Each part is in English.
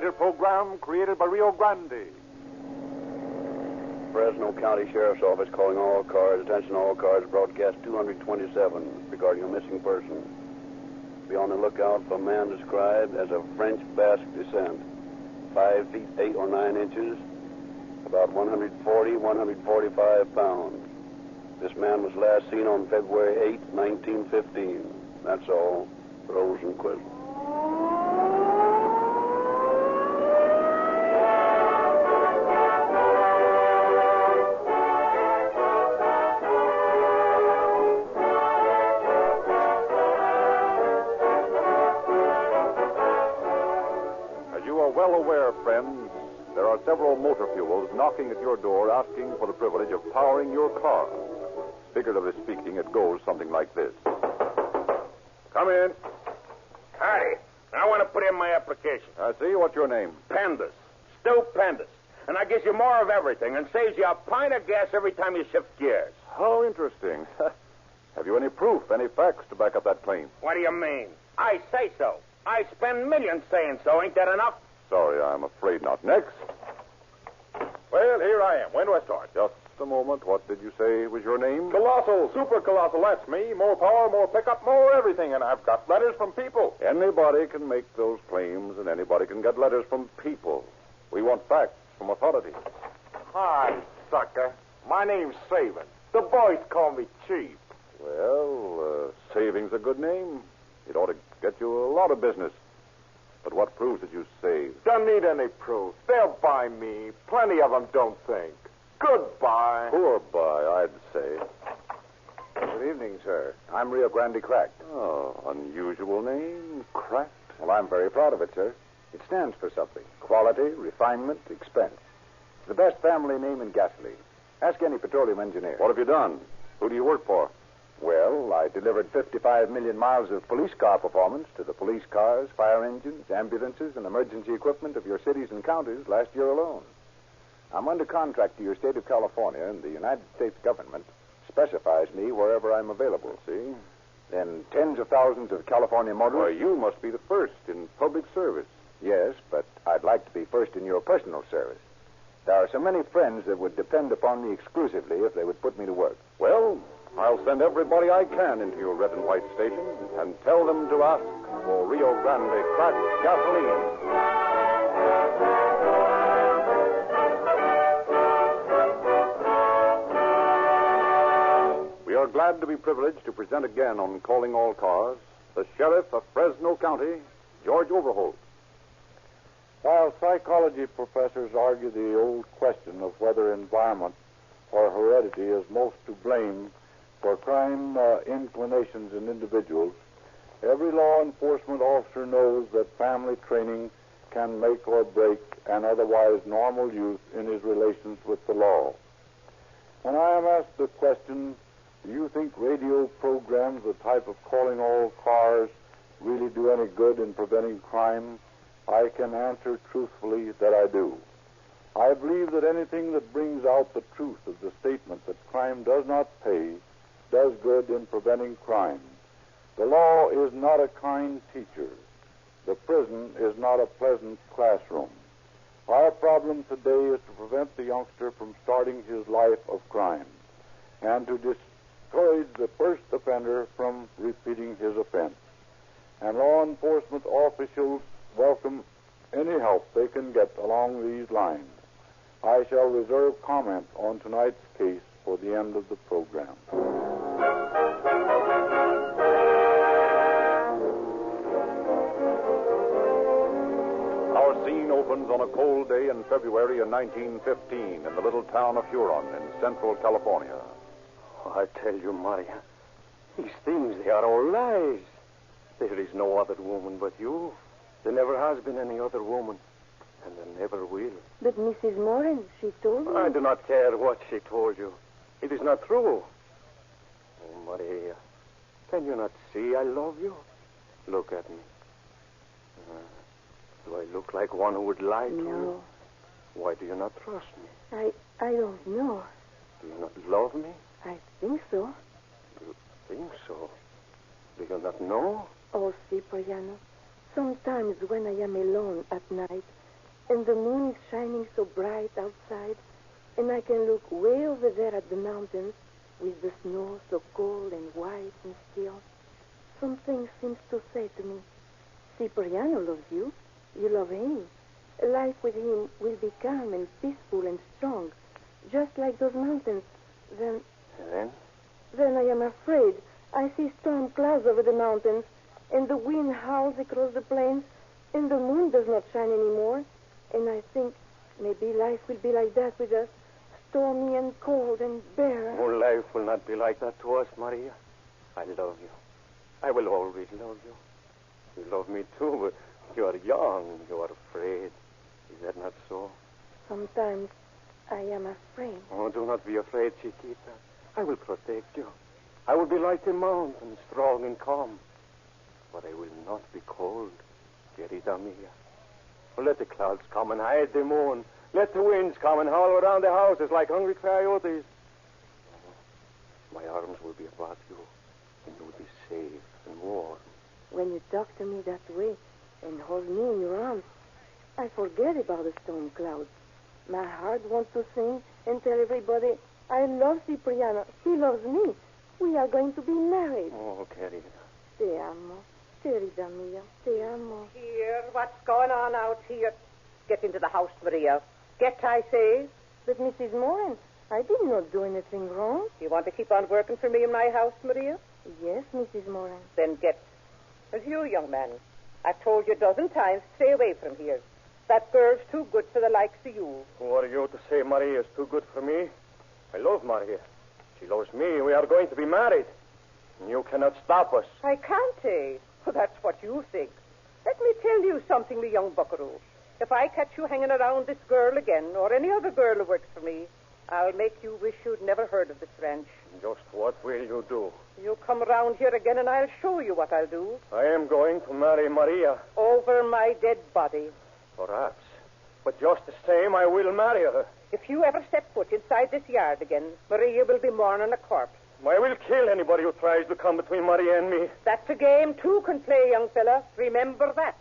copyrighted program created by Rio Grande. Fresno County Sheriff's Office calling all cars. Attention all cars. Broadcast 227 regarding a missing person. Be on the lookout for a man described as of French Basque descent. 5 feet 8 or 9 inches. About 140, 145 pounds. This man was last seen on February 8, 1915. That's all. Rosenquist. As you are well aware, friends, there are several motor fuels knocking at your door asking for the privilege of powering your car. Figuratively speaking, it goes something like this. Come in. Howdy. I want to put in my application. I see. What's your name? Pendas. Stu Pendas. And I gives you more of everything and saves you a pint of gas every time you shift gears. How interesting. Have you any proof, any facts to back up that claim? What do you mean? I say so. I spend millions saying so. Ain't that enough? Sorry, I'm afraid not. Next. Well, here I am. When do I start? Just a moment. What did you say was your name? Colossal, super colossal, that's me. More power, more pickup, more everything. And I've got letters from people. Anybody can make those claims, and anybody can get letters from people. We want facts from authorities. Hi, sucker. My name's Savin. The boys call me Chief. Well, saving's a good name. It ought to get you a lot of business. But what proves that you saved? Don't need any proof. They'll buy me. Plenty of them don't think. Goodbye. Poor boy, I'd say. Good evening, sir. I'm Rio Grande Cracked. Oh, unusual name. Cracked. Well, I'm very proud of it, sir. It stands for something. Quality, refinement, expense. It's the best family name in gasoline. Ask any petroleum engineer. What have you done? Who do you work for? Well, I delivered 55 million miles of police car performance to the police cars, fire engines, ambulances, and emergency equipment of your cities and counties last year alone. I'm under contract to your state of California, and the United States government specifies me wherever I'm available. See? Then tens of thousands of California Why, motorists... you must be the first in public service. Yes, but I'd like to be first in your personal service. There are so many friends that would depend upon me exclusively if they would put me to work. Well, I'll send everybody I can into your red and white station and tell them to ask for Rio Grande cracked gasoline. We are glad to be privileged to present again on Calling All Cars the Sheriff of Fresno County, George Overholt. While psychology professors argue the old question of whether environment or heredity is most to blame for crime inclinations in individuals, every law enforcement officer knows that family training can make or break an otherwise normal youth in his relations with the law. When I am asked the question, do you think radio programs, the type of Calling All Cars, really do any good in preventing crime? I can answer truthfully that I do. I believe that anything that brings out the truth of the statement that crime does not pay does good in preventing crime. The law is not a kind teacher. The prison is not a pleasant classroom. Our problem today is to prevent the youngster from starting his life of crime and to discourage the first offender from repeating his offense. And law enforcement officials welcome any help they can get along these lines. I shall reserve comment on tonight's case for the end of the program. Our scene opens on a cold day in February of 1915 in the little town of Huron in central California. Oh, I tell you, Maria, these things, they are all lies. There is no other woman but you. There never has been any other woman, and there never will. But Mrs. Moran, she told me. I do not care what she told you. It is not true. Oh, Maria, can you not see I love you? Look at me. Do I look like one who would lie to you? No. Why do you not trust me? I don't know. Do you not love me? I think so. You think so? Do you not know? Oh, Cipriano. Sometimes when I am alone at night, and the moon is shining so bright outside, and I can look way over there at the mountains with the snow so cold and white and still. Something seems to say to me, Cipriano loves you. You love him. Life with him will be calm and peaceful and strong, just like those mountains. Then I am afraid. I see storm clouds over the mountains, and the wind howls across the plains, and the moon does not shine anymore. And I think maybe life will be like that with us, stormy and cold and bare. Oh, life will not be like that to us, Maria. I love you. I will always love you. You love me too, but you are young. You are afraid. Is that not so? Sometimes I am afraid. Oh, do not be afraid, Chiquita. I will protect you. I will be like the mountain, strong and calm. But I will not be cold, querida mia. Let the clouds come and hide the moon. Let the winds come and howl around the houses like hungry coyotes. My arms will be about you, and you will be safe and warm. When you talk to me that way and hold me in your arms, I forget about the storm clouds. My heart wants to sing and tell everybody, I love Cipriano. He loves me. We are going to be married. Oh, querida. Te amo. Querida mia. Te amo. Here, what's going on out here? Get into the house, Maria. Get, I say. But Mrs. Moran, I did not do anything wrong. You want to keep on working for me in my house, Maria? Yes, Mrs. Moran. Then get. As you, young man, I've told you a dozen times, stay away from here. That girl's too good for the likes of you. Who are you to say Maria is too good for me? I love Maria. She loves me. We are going to be married. And you cannot stop us. I can't, eh? Well, that's what you think. Let me tell you something, me young buckaroo. If I catch you hanging around this girl again, or any other girl who works for me, I'll make you wish you'd never heard of this ranch. Just what will you do? You come around here again, and I'll show you what I'll do. I am going to marry Maria. Over my dead body. Perhaps. But just the same, I will marry her. If you ever step foot inside this yard again, Maria will be mourning a corpse. I will kill anybody who tries to come between Maria and me. That's a game two can play, young fella. Remember that.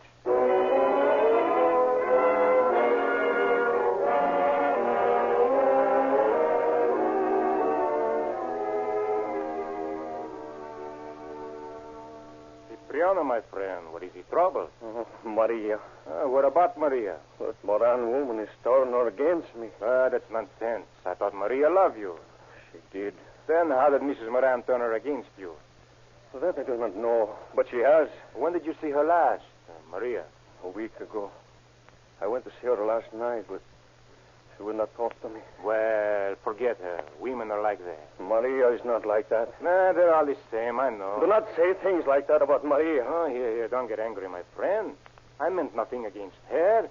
Cipriano, my friend, what is the trouble? Maria. What about Maria? That Moran woman is turning her against me. That's nonsense. I thought Maria loved you. She did. Then how did Mrs. Moran turn her against you? Well, that I do not know, but she has. When did you see her last, Maria? A week ago. I went to see her last night, but she would not talk to me. Well, forget her. Women are like that. Maria is not like that. Nah, they're all the same, I know. Do not say things like that about Maria. Oh, here, don't get angry, my friend. I meant nothing against her.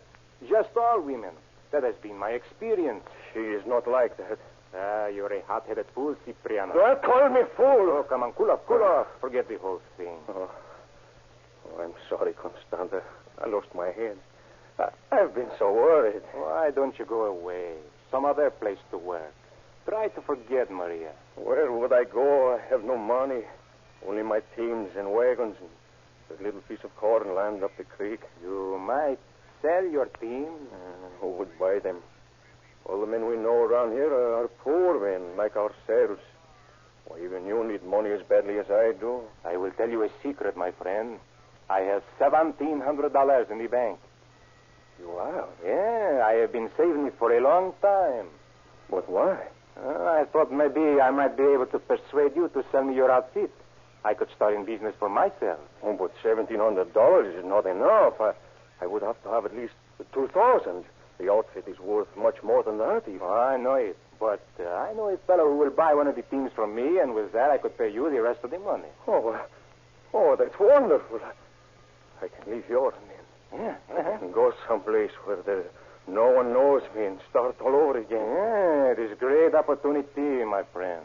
Just all women. That has been my experience. She is not like that. You're a hot-headed fool, Cipriano. Don't call me fool. Oh, come on, cool off, cool off. Forget the whole thing. Oh, I'm sorry, Constanta. I lost my head. I've been so worried. Why don't you go away? Some other place to work. Try to forget Maria. Where would I go? I have no money. Only my teams and wagons and a little piece of corn land up the creek. You might sell your team. Who would buy them? All the men we know around here are poor men like ourselves. Why, even you need money as badly as I do. I will tell you a secret, my friend. I have $1,700 in the bank. You have? Yeah, I have been saving it for a long time. But why? I thought maybe I might be able to persuade you to sell me your outfit. I could start in business for myself. Oh, but $1,700 is not enough. I would have to have at least $2,000. The outfit is worth much more than that, even. Oh, I know it. But I know a fellow who will buy one of the teams from me, and with that I could pay you the rest of the money. Oh, that's wonderful. I can leave your men. Yeah. I can go someplace where no one knows me and start all over again. Yeah, it is a great opportunity, my friend.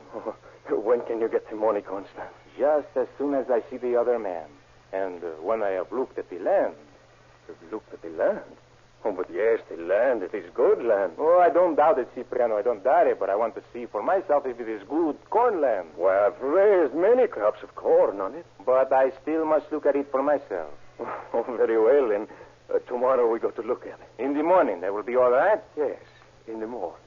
When can you get the money, Constant? Just as soon as I see the other man. And when I have looked at the land. You've looked at the land? Oh, but yes, the land. It is good land. Oh, I don't doubt it, Cipriano. I don't doubt it, but I want to see for myself if it is good corn land. Well, I've raised many crops of corn on it. But I still must look at it for myself. Oh, very well, then. Tomorrow we go to look at it. In the morning, that will be all right? Yes, in the morning.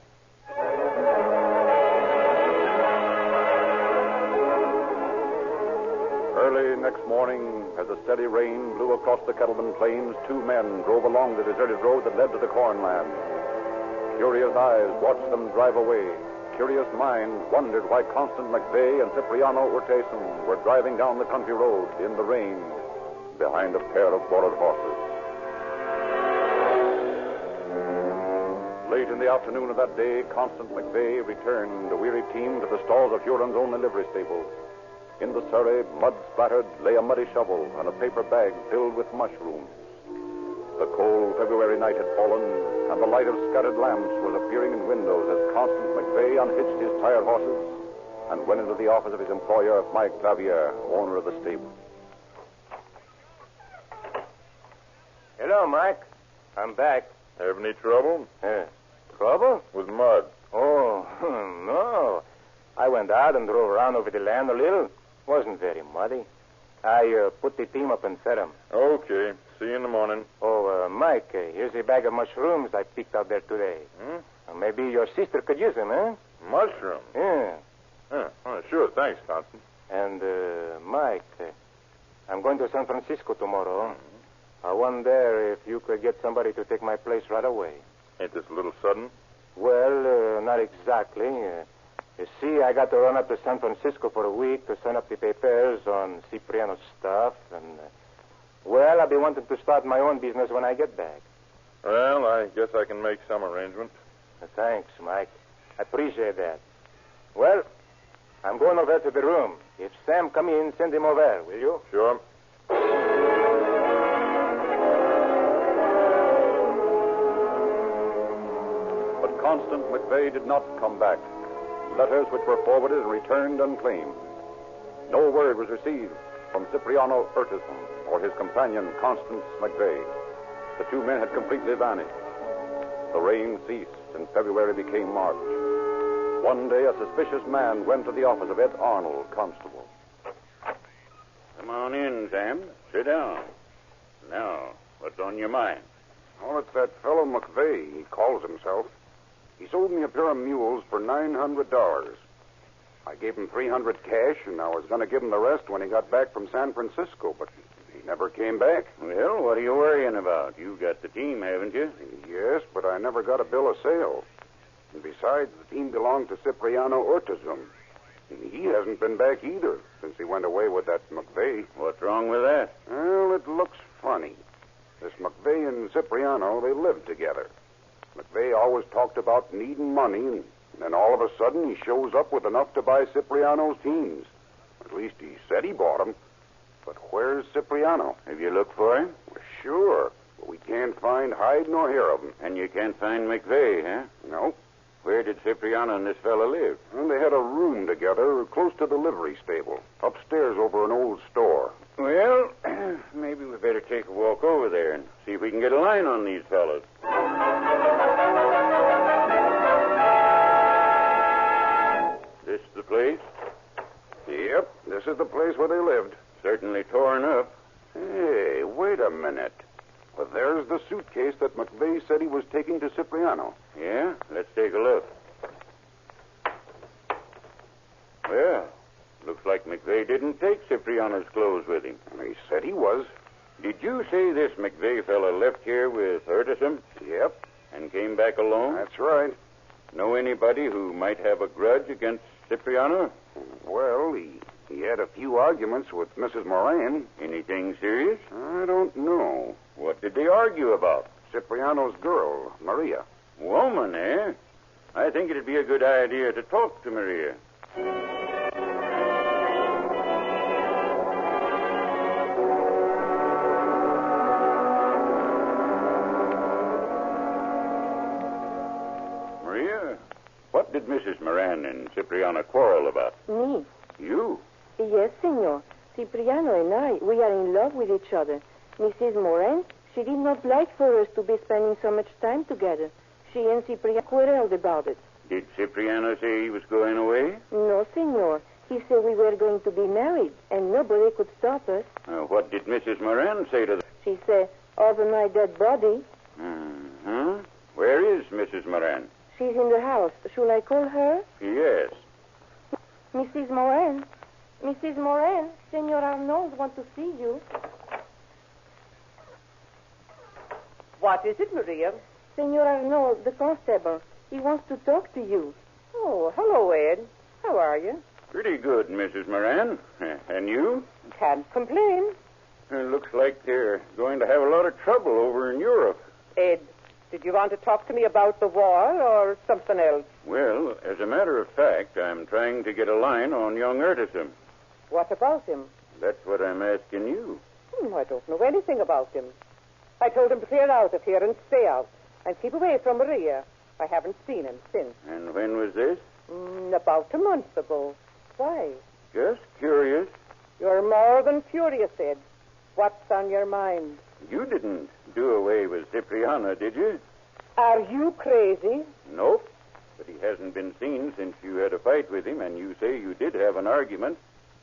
Early next morning, as a steady rain blew across the Kettleman Plains, two men drove along the deserted road that led to the cornland. Curious eyes watched them drive away. Curious minds wondered why Constant McVeigh and Cipriano Urtasun were driving down the country road in the rain behind a pair of borrowed horses. Late in the afternoon of that day, Constant McVeigh returned, a weary team, to the stalls of Huron's only livery stable. In the surrey, mud-splattered, lay a muddy shovel and a paper bag filled with mushrooms. The cold February night had fallen, and the light of scattered lamps was appearing in windows as Constant McVeigh unhitched his tired horses and went into the office of his employer, Mike Clavier, owner of the stable. Hello, Mike. I'm back. Have any trouble? Trouble? With mud. Oh, no. I went out and drove around over the land a little. Wasn't very muddy. I put the team up and fed them. Okay. See you in the morning. Oh, Mike, here's a bag of mushrooms I picked out there today. Maybe your sister could use them, eh? Mushroom? Yeah. Oh, sure. Thanks, Constant. And, Mike, I'm going to San Francisco tomorrow. I wonder if you could get somebody to take my place right away. Ain't this a little sudden? Well, not exactly. You see, I got to run up to San Francisco for a week to sign up the papers on Cipriano's stuff, and, well, I'll be wanting to start my own business when I get back. Well, I guess I can make some arrangement. Thanks, Mike. I appreciate that. Well, I'm going over to the room. If Sam come in, send him over, will you? Sure. But Constant McVeigh did not come back. Letters which were forwarded and returned unclaimed. No word was received from Cipriano Urtasun or his companion, Constance McVeigh. The two men had completely vanished. The rain ceased, and February became March. One day, a suspicious man went to the office of Ed Arnold, constable. Come on in, Sam. Sit down. Now, what's on your mind? Oh, it's that fellow McVeigh, he calls himself. He sold me a pair of mules for $900. I gave him $300 cash, and I was going to give him the rest when he got back from San Francisco, but he never came back. Well, what are you worrying about? You've got the team, haven't you? Yes, but I never got a bill of sale. And besides, the team belonged to Cipriano Urtasun. And he hasn't been back either since he went away with that McVeigh. What's wrong with that? Well, it looks funny. This McVeigh and Cipriano, they lived together. McVeigh always talked about needing money, and then all of a sudden he shows up with enough to buy Cipriano's teams. At least he said he bought them. But where's Cipriano? Have you looked for him? Well, sure, but we can't find hide nor hair of him. And you can't find McVeigh, huh? No. Where did Cipriano and this fellow live? Well, they had a room together close to the livery stable, upstairs over an old store. Well, maybe we better take a walk over there and see if we can get a line on these fellows. This the place? Yep, this is the place where they lived. Certainly torn up. Hey, wait a minute. Well, there's the suitcase that McVeigh said he was taking to Cipriano. Yeah? Let's take a look. Well, looks like McVeigh didn't take Cipriano's clothes with him. He said he was. Did you say this McVeigh fellow left here with Urtasun? Yep. And came back alone? That's right. Know anybody who might have a grudge against Cipriano? Well, he had a few arguments with Mrs. Moran. Anything serious? I don't know. What did they argue about? Cipriano's girl, Maria. Woman, eh? I think it'd be a good idea to talk to Maria. Maria, what did Mrs. Moran and Cipriano quarrel about? Me? You? Yes, senor. Cipriano and I, we are in love with each other. Mrs. Moran, she did not like for us to be spending so much time together. She and Cipriano quarreled about it. Did Cipriano say he was going away? No, senor. He said we were going to be married, and nobody could stop us. What did Mrs. Moran say to them? She said, Or my dead body. Mm-hmm. Where is Mrs. Moran? She's in the house. Shall I call her? Yes. Mrs. Moran. Mrs. Moran, Senor Arnold wants to see you. What is it, Maria? Senor Arnold, the constable. He wants to talk to you. Oh, hello, Ed. How are you? Pretty good, Mrs. Moran. And you? Can't complain. It looks like they're going to have a lot of trouble over in Europe. Ed, did you want to talk to me about the war or something else? Well, as a matter of fact, I'm trying to get a line on young Urtisum. What about him? That's what I'm asking you. I don't know anything about him. I told him to clear out of here and stay out and keep away from Maria. I haven't seen him since. And when was this? About a month ago. Why? Just curious. You're more than curious, Ed. What's on your mind? You didn't do away with Cipriano, did you? Are you crazy? Nope. But he hasn't been seen since you had a fight with him, and you say you did have an argument.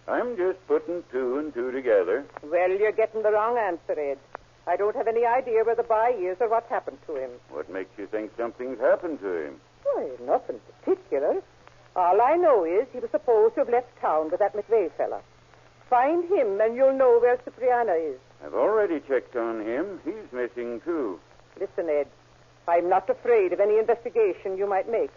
I'm just putting two and two together. Well, you're getting the wrong answer, Ed. I don't have any idea where the boy is or what's happened to him. What makes you think something's happened to him? Why, nothing particular. All I know is he was supposed to have left town with that McVeigh fella. Find him, and you'll know where Cipriano is. I've already checked on him. He's missing, too. Listen, Ed, I'm not afraid of any investigation you might make.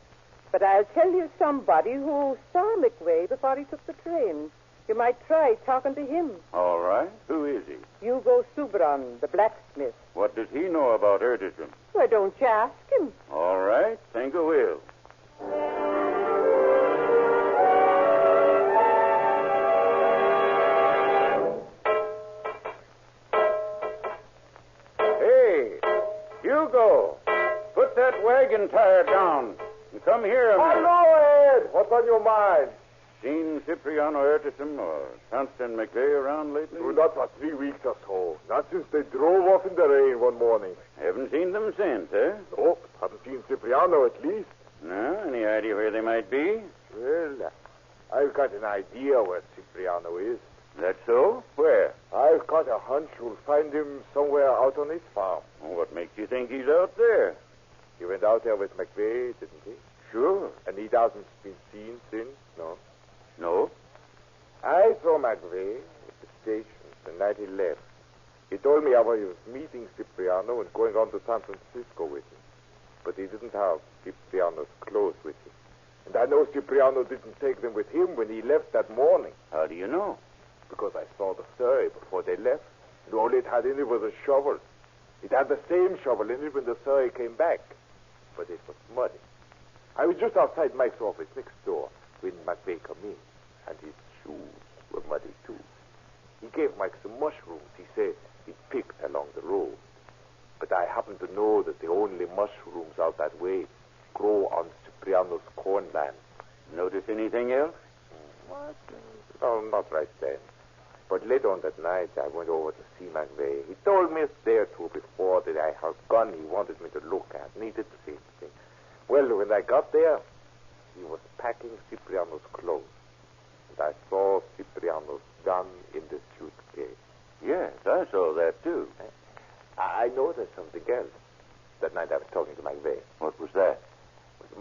But I'll tell you somebody who saw McVeigh before he took the train. You might try talking to him. All right. Who is he? Hugo Subran, the blacksmith. What does he know about Urtisum? Why, don't you ask him? All right. Think I will. Hey, Hugo, put that wagon tire down and come here a minute. Hello, Ed. What's on your mind? Seen Cipriano Urtisum or Constant McVeigh around lately? Oh, not for 3 weeks or so. Not since they drove off in the rain one morning. Haven't seen them since, eh? Nope. Haven't seen Cipriano at least. No? Any idea where they might be? Well, I've got an idea where Cipriano is. That so? Where? I've got a hunch we'll find him somewhere out on his farm. Well, what makes you think he's out there? He went out there with McVeigh, didn't he? Sure. And he hasn't been seen since, no? No? I saw McVeigh at the station the night he left. He told me how he was meeting Cipriano and going on to San Francisco with him. But he didn't have Cipriano's clothes with him. And I know Cipriano didn't take them with him when he left that morning. How do you know? Because I saw the surrey before they left. And all it had in it was a shovel. It had the same shovel in it when the surrey came back. But it was muddy. I was just outside Mike's office next door when McVeigh came in. And his shoes were muddy, too. He gave Mike some mushrooms. He said he'd picked along the road. But I happen to know that the only mushrooms out that way grow on Cipriano's cornland. Notice anything else? What? No, not right then. But later on that night, I went over to see McVeigh. He told me a day or two before that I had a gun he wanted me to look at. And he did the same thing. Well, when I got there, he was packing Cipriano's clothes. And I saw Cipriano's gun in the suitcase. Yes, I saw that, too. I noticed something else that night I was talking to McVeigh. What was that?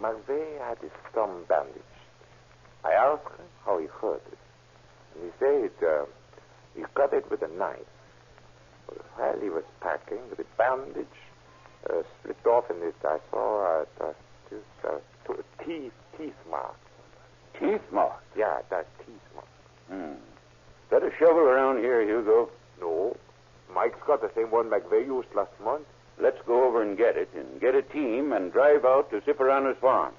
McVeigh had his thumb bandaged. I asked him how he hurt it. And he said he cut it with a knife. But while he was packing, the bandage slipped off in it. I saw teeth marks. Teeth marks? Yeah, that's teeth marks. Got a shovel around here, Hugo? No. Mike's got the same one McVeigh used last month. Let's go over and get it, and get a team and drive out to Cipriano's farm.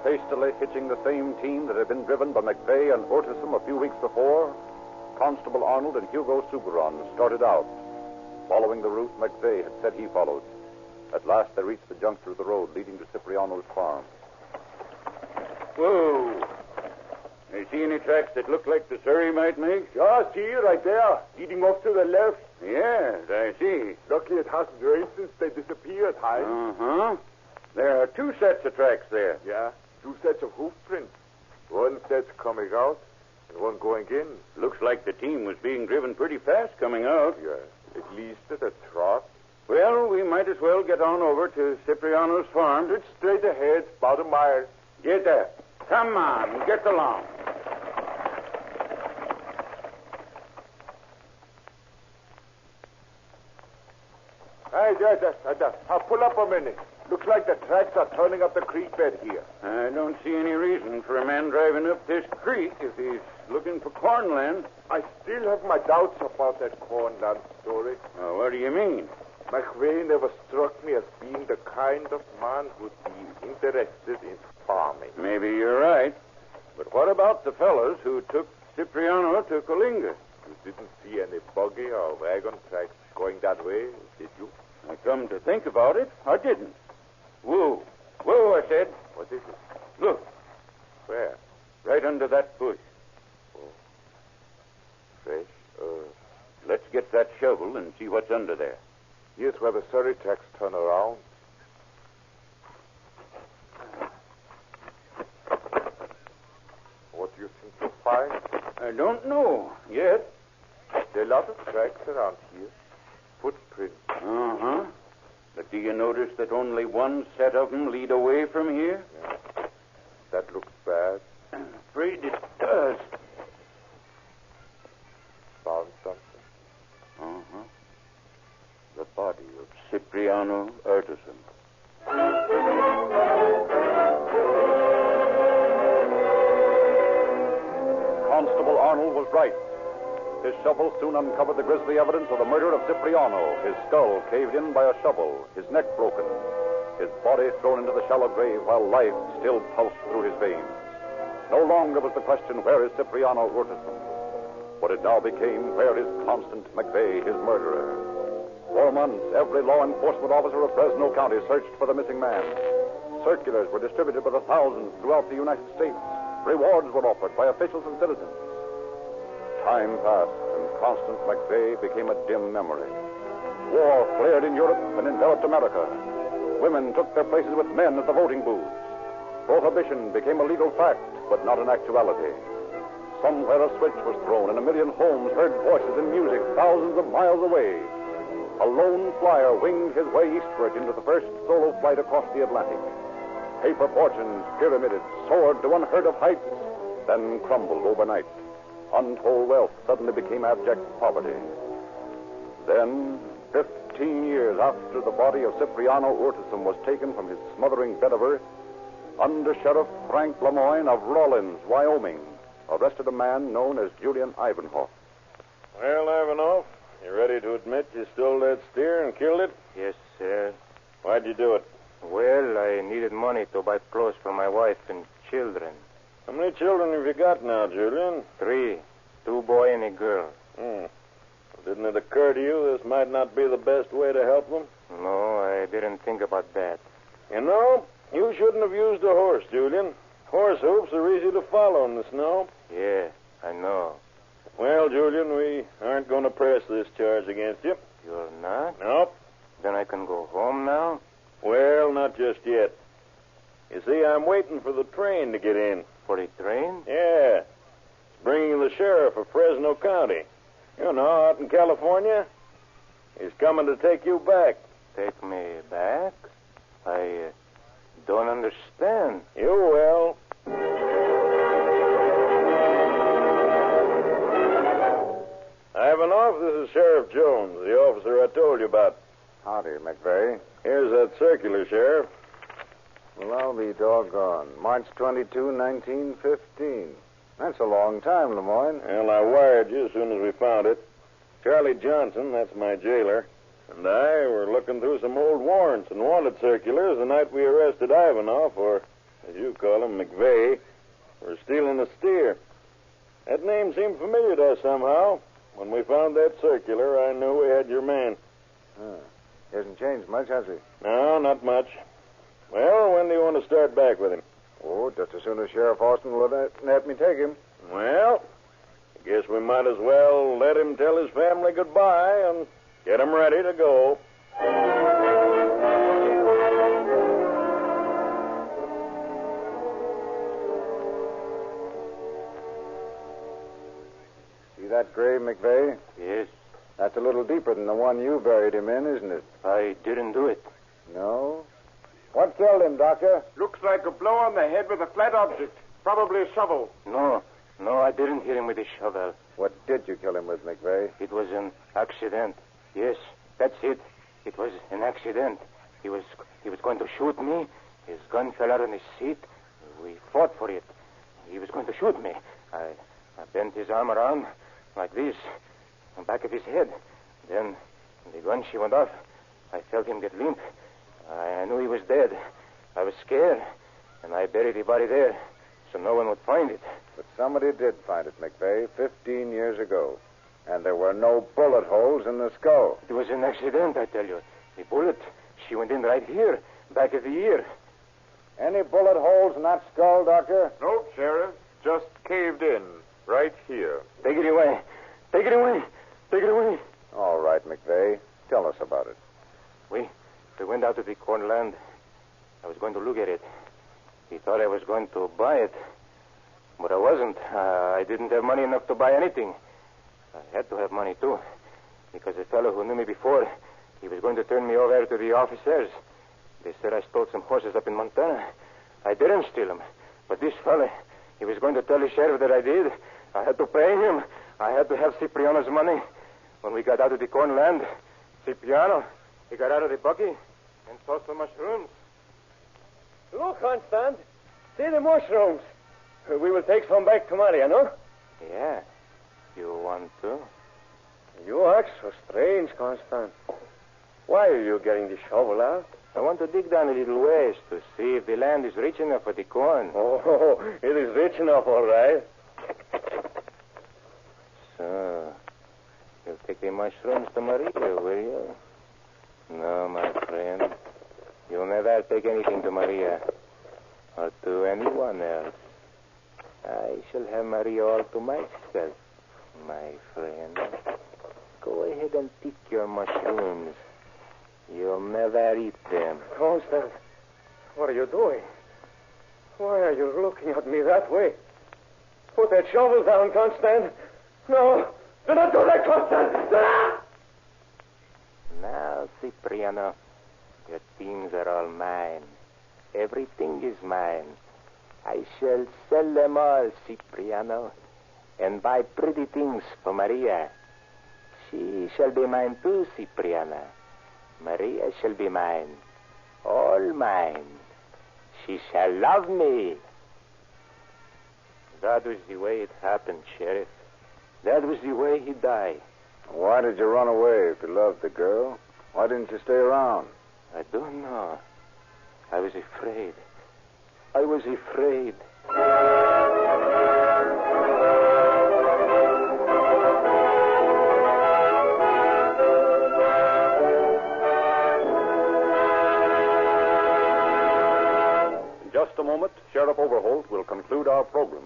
Hastily hitching the same team that had been driven by McVeigh and Urtisum a few weeks before, Constable Arnold and Hugo Subran started out, following the route McVeigh had said he followed. At last they reached the juncture of the road leading to Cipriano's farm. Whoa. You see any tracks that look like the surrey might make? Yeah, see, right there, leading off to the left. Yes, I see. Luckily it hasn't rained since they disappeared, Hines. There are two sets of tracks there. Yeah, 2 sets of hoof prints. One set's coming out and one going in. Looks like the team was being driven pretty fast coming out. Yeah, at least at a trot. Well, we might as well get on over to Cipriano's farm. It's straight ahead, about a mile. Get there. Come on, get along. Hey, I'll pull up a minute. Looks like the tracks are turning up the creek bed here. I don't see any reason for a man driving up this creek if he's looking for cornland. I still have my doubts about that cornland story. What do you mean? McVeigh never struck me as being the kind of man who'd be interested in farming. Maybe you're right. But what about the fellows who took Cipriano to Colinga? You didn't see any buggy or wagon tracks going that way, did you? I come to think about it, I didn't. Whoa. Whoa, I said. What is it? Look. Where? Right under that bush. Oh. Fresh earth. Let's get that shovel and see what's under there. Here's where the Surrey tracks turn around. What do you think you'll find? I don't know yet. There are a lot of tracks around here. Footprints. Uh-huh. But do you notice that only one set of them lead away from here? Yeah. That looks bad. I'm afraid it does. Found something? Uh-huh. The body of Cipriano Urtasun. Constable Arnold was right. His shovel soon uncovered the grisly evidence of the murder of Cipriano. His skull caved in by a shovel, his neck broken, his body thrown into the shallow grave while life still pulsed through his veins. No longer was the question, where is Cipriano Urtasun? But it now became, where is Constant McVeigh, his murderer? For months, every law enforcement officer of Fresno County searched for the missing man. Circulars were distributed by the thousands throughout the United States. Rewards were offered by officials and citizens. Time passed, and Constant McVeigh became a dim memory. War flared in Europe and enveloped America. Women took their places with men at the voting booths. Prohibition became a legal fact, but not an actuality. Somewhere a switch was thrown, and a million homes heard voices and music thousands of miles away. A lone flyer winged his way eastward into the first solo flight across the Atlantic. Paper fortunes pyramided, soared to unheard of heights, then crumbled overnight. Untold wealth suddenly became abject poverty. Then, 15 years after the body of Cipriano Urtasun was taken from his smothering bed of earth, Under Sheriff Frank Lemoyne of Rawlins, Wyoming, arrested a man known as Julian Ivanhoff. Well, Ivanhoff, you ready to admit you stole that steer and killed it? Yes, sir. Why'd you do it? Well, I needed money to buy clothes for my wife and children. How many children have you got now, Julian? 3. 2 boys and a girl. Didn't it occur to you this might not be the best way to help them? No, I didn't think about that. You know, you shouldn't have used a horse, Julian. Horse hooves are easy to follow in the snow. Yeah, I know. Well, Julian, we aren't going to press this charge against you. You're not? Nope. Then I can go home now? Well, not just yet. You see, I'm waiting for the train to get in. For a train? Yeah. It's bringing the sheriff of Fresno County. You know, out in California. He's coming to take you back. Take me back? I don't understand. You will. Ivanhoff, this is Sheriff Jones, the officer I told you about. Howdy, McVeigh. Here's that circular, Sheriff. Well, I'll be doggone. March 22, 1915. That's a long time, Lemoyne. Well, I wired you as soon as we found it. Charlie Johnson, that's my jailer, and I were looking through some old warrants and wanted circulars the night we arrested Ivanhoff, or, as you call him, McVeigh, for stealing a steer. That name seemed familiar to us somehow. When we found that circular, I knew we had your man. He hasn't changed much, has he? No, not much. Well, when do you want to start back with him? Oh, just as soon as Sheriff Austin will let me take him. Well, I guess we might as well let him tell his family goodbye and get him ready to go. that grave, McVeigh? Yes. That's a little deeper than the one you buried him in, isn't it? I didn't do it. No? What killed him, Doctor? Looks like a blow on the head with a flat object. Probably a shovel. No, I didn't hit him with a shovel. What did you kill him with, McVeigh? It was an accident. Yes, that's it. It was an accident. He was going to shoot me. His gun fell out on his seat. We fought for it. He was going to shoot me. I bent his arm around like this, on the back of his head. Then the gun, she went off. I felt him get limp. I knew he was dead. I was scared, and I buried the body there so no one would find it. But somebody did find it, McVeigh, 15 years ago. And there were no bullet holes in the skull. It was an accident, I tell you. The bullet, she went in right here, back of the ear. Any bullet holes in that skull, Doctor? No, Sheriff. Just caved in. Right here. Take it away. Take it away. Take it away. All right, McVeigh. Tell us about it. We went out to the cornland. I was going to look at it. He thought I was going to buy it. But I wasn't. I didn't have money enough to buy anything. I had to have money, too. Because the fellow who knew me before, he was going to turn me over to the officers. They said I stole some horses up in Montana. I didn't steal them. But this fellow, he was going to tell the sheriff that I did. I had to pay him. I had to have Cipriano's money. When we got out of the cornland, Cipriano, he got out of the buggy and saw some mushrooms. Look, Constant. See the mushrooms. We will take some back to Maria, no? Yeah. You want to? You act so strange, Constant. Why are you getting the shovel out? I want to dig down a little ways to see if the land is rich enough for the corn. Oh, it is rich enough, all right. So, you'll take the mushrooms to Maria, will you? No, my friend. You'll never take anything to Maria or to anyone else. I shall have Maria all to myself, my friend. Go ahead and pick your mushrooms. You'll never eat them. Constant, what are you doing? Why are you looking at me that way? Put that shovel down, Constant. No, do not do that, Constant. Now, Cipriano, your things are all mine. Everything is mine. I shall sell them all, Cipriano, and buy pretty things for Maria. She shall be mine too, Cipriano. Maria shall be mine. All mine. She shall love me. That was the way it happened, Sheriff. That was the way he died. Why did you run away if you loved the girl? Why didn't you stay around? I don't know. I was afraid. I was afraid. In just a moment, Sheriff Overholt will conclude our program.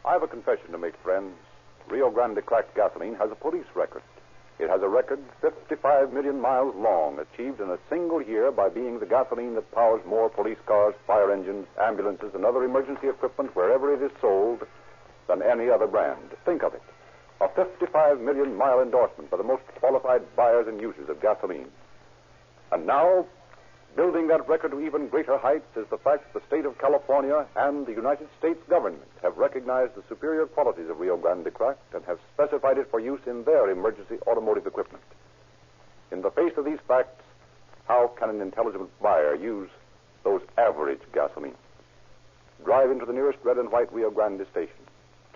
I have a confession to make, friends. Rio Grande cracked gasoline has a police record. It has a record 55 million miles long, achieved in a single year by being the gasoline that powers more police cars, fire engines, ambulances, and other emergency equipment wherever it is sold than any other brand. Think of it. A 55 million mile endorsement by the most qualified buyers and users of gasoline. And now, building that record to even greater heights is the fact the state of California and the United States government have recognized the superior qualities of Rio Grande cracked and have specified it for use in their emergency automotive equipment. In the face of these facts, how can an intelligent buyer use those average gasoline? Drive into the nearest red and white Rio Grande station.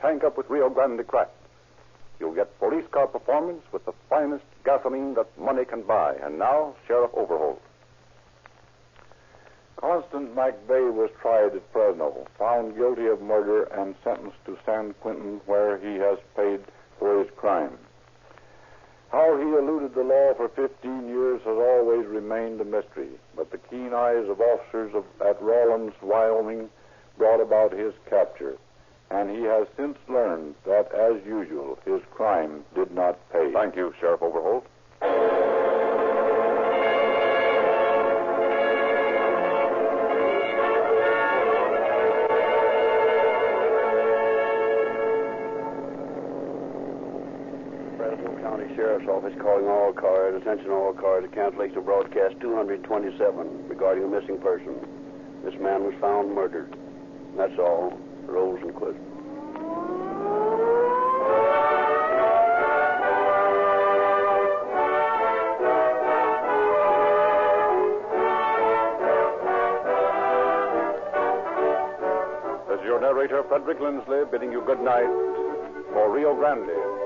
Tank up with Rio Grande cracked. You'll get police car performance with the finest gasoline that money can buy. And now, Sheriff Overholt. Constant McVeigh was tried at Fresno, found guilty of murder, and sentenced to San Quentin, where he has paid for his crime. How he eluded the law for 15 years has always remained a mystery, but the keen eyes of officers at Rawlins, Wyoming, brought about his capture, and he has since learned that, as usual, his crime did not pay. Thank you, Sheriff Overholt. Sheriff's Office calling all cars, attention all cars, a cancellation of broadcast 227 regarding a missing person. This man was found murdered. That's all. Rosenquist. This is your narrator, Frederick Lindsley, bidding you good night for Rio Grande.